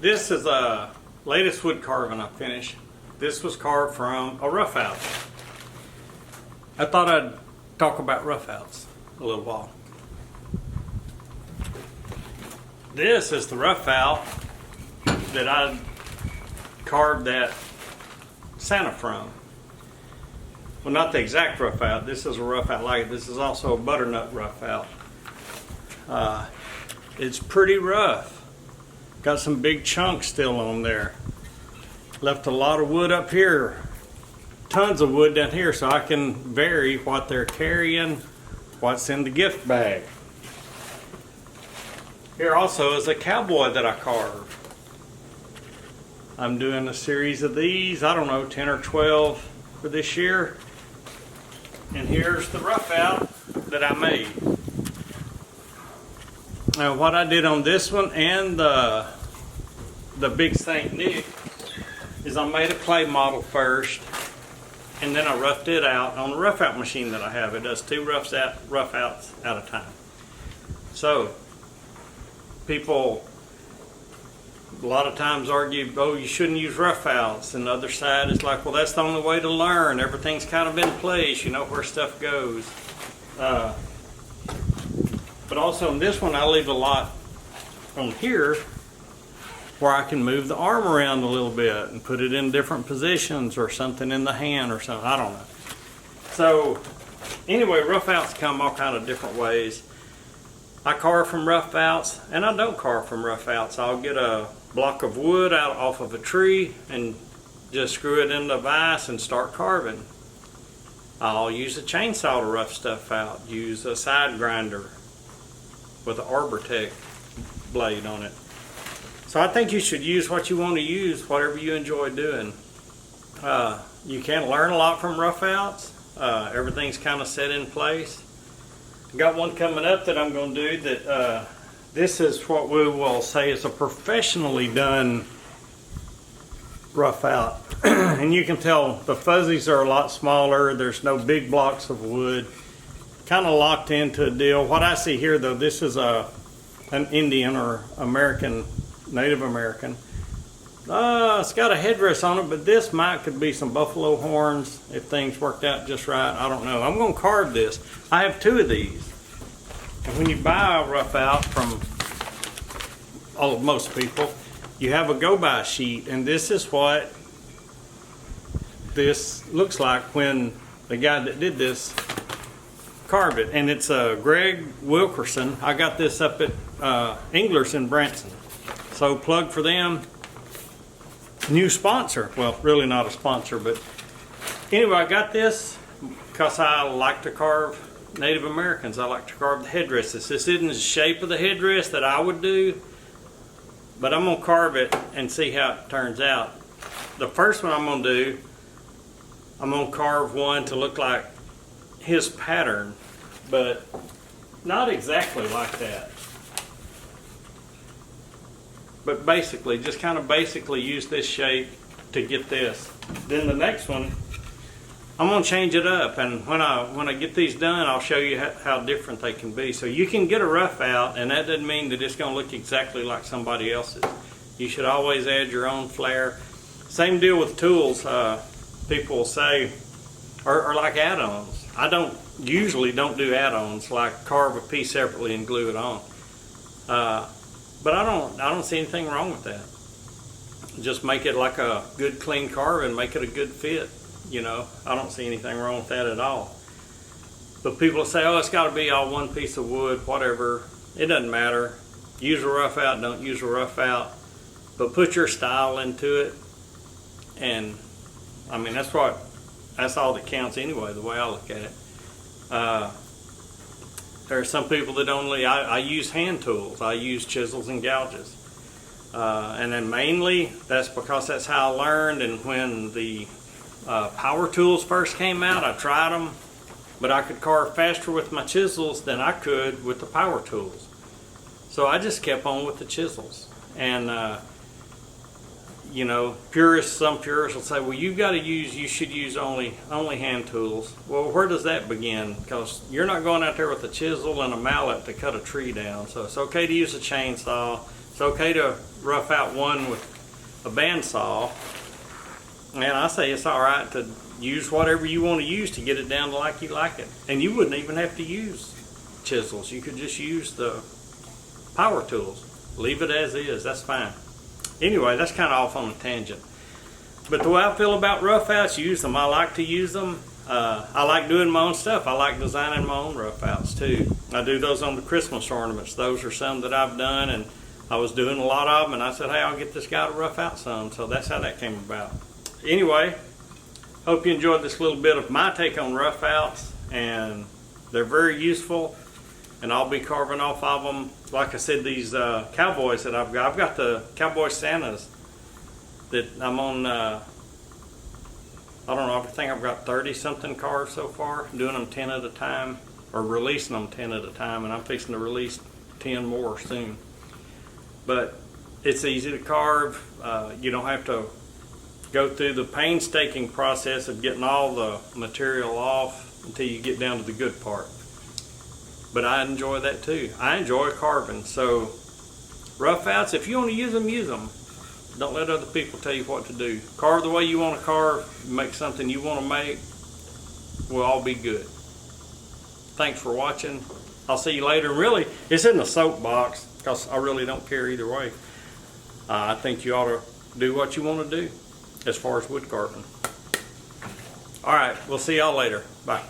This is a latest wood carving I finished. This was carved from a Roughouts. I thought I'd talk about Roughouts a little while. This is the Roughout that I carved that Santa from. Well, not the exact Roughout. This is a Roughout like it. This is also a butternut Roughout. It's pretty rough. Got some big chunks still on there. Left a lot of wood up here. Tons of wood down here, so I can vary what they're carrying, what's in the gift bag. Here also is a cowboy that I carved. I'm doing a series of these, I don't know, 10 or 12 for this year. And here's the Roughout that I made. Now what I did on this one and the Big St. Nick is I made a clay model first, and then I roughed it out on the roughout machine that I have. It does 2 roughouts at a time. So people a lot of times argue, oh, you shouldn't use roughouts, and the other side is like, well, that's the only way to learn. Everything's kind of in place, you know where stuff goes. But also in this one I leave a lot on here where I can move the arm around a little bit and put it in different positions, or something in the hand or something, I don't know. So anyway, Roughouts come all kind of different ways. I carve from Roughouts, and I don't carve from Roughouts. I'll get a block of wood out off of a tree and just screw it into a vise and start carving. I'll use a chainsaw to rough stuff out, use a side grinder with an Arbor-Tech blade on it. So I think you should use what you want to use, whatever you enjoy doing. You can learn a lot from Roughouts. Everything's kind of set in place. Got one coming up that I'm going to do that this is what we will say is a professionally done Roughout. And you can tell the fuzzies are a lot smaller. There's no big blocks of wood. Kind of locked into a deal. What I see here though, this is an Indian or American, Native American. It's got a headdress on it, but this could be some buffalo horns if things worked out just right. I don't know. I'm going to carve this. I have 2 of these. And when you buy a Roughout from most people, you have a go-by sheet, and this is what this looks like when the guy that did this carved it. And it's Greg Wilkerson. I got this up at Engler's in Branson. So plug for them. New sponsor. Well, really not a sponsor, but anyway, I got this because I like to carve Native Americans. I like to carve the headdresses. This isn't the shape of the headdress that I would do, but I'm going to carve it and see how it turns out. The first one I'm going to do, I'm going to carve one to look like his pattern, but not exactly like that. But basically, just kind of basically use this shape to get this. Then the next one, I'm going to change it up, and when I get these done, I'll show you how different they can be. So you can get a Roughout, and that doesn't mean that it's going to look exactly like somebody else's. You should always add your own flair. Same deal with tools. People will say, or like add-ons. I usually don't do add-ons, like carve a piece separately and glue it on. But I don't see anything wrong with that. Just make it like a good clean carve and make it a good fit. You know, I don't see anything wrong with that at all. But people say, oh, it's got to be all one piece of wood, whatever. It doesn't matter. Use a Roughout, don't use a Roughout. But put your style into it. And I mean, that's all that counts anyway, the way I look at it. There are some people that I use hand tools. I use chisels and gouges. And then mainly, that's because that's how I learned. And when the power tools first came out, I tried them, but I could carve faster with my chisels than I could with the power tools. So I just kept on with the chisels. And you know, some purists will say, well, you should use only hand tools. Well, where does that begin? Because you're not going out there with a chisel and a mallet to cut a tree down. So it's okay to use a chainsaw. It's okay to rough out one with a bandsaw, and I say it's all right to use whatever you want to use to get it down to like you like it. And you wouldn't even have to use chisels. You could just use the power tools. Leave it as is. That's fine. Anyway, that's kind of off on a tangent. But the way I feel about roughouts, use them. I like to use them. I like doing my own stuff. I like designing my own roughouts too. I do those on the Christmas ornaments. Those are some that I've done, and I was doing a lot of them, and I said, hey, I'll get this guy to rough out some. So that's how that came about. Anyway, hope you enjoyed this little bit of my take on roughouts, and they're very useful, and I'll be carving off of them. Like I said, these cowboys that I've got the cowboy Santas that I'm on, I don't know, I think I've got 30 something carved so far, doing them 10 at a time, or releasing them 10 at a time, and I'm fixing to release 10 more soon. But it's easy to carve. You don't have to go through the painstaking process of getting all the material off until you get down to the good part. But I enjoy that too. I enjoy carving. So roughouts, if you want to use them, use them. Don't let other people tell you what to do. Carve the way you want to carve. Make something you want to make. We'll all be good. Thanks for watching. I'll see you later. Really, it's in the soapbox because I really don't care either way. I think you ought to do what you want to do as far as wood carving. All right, we'll see y'all later. Bye.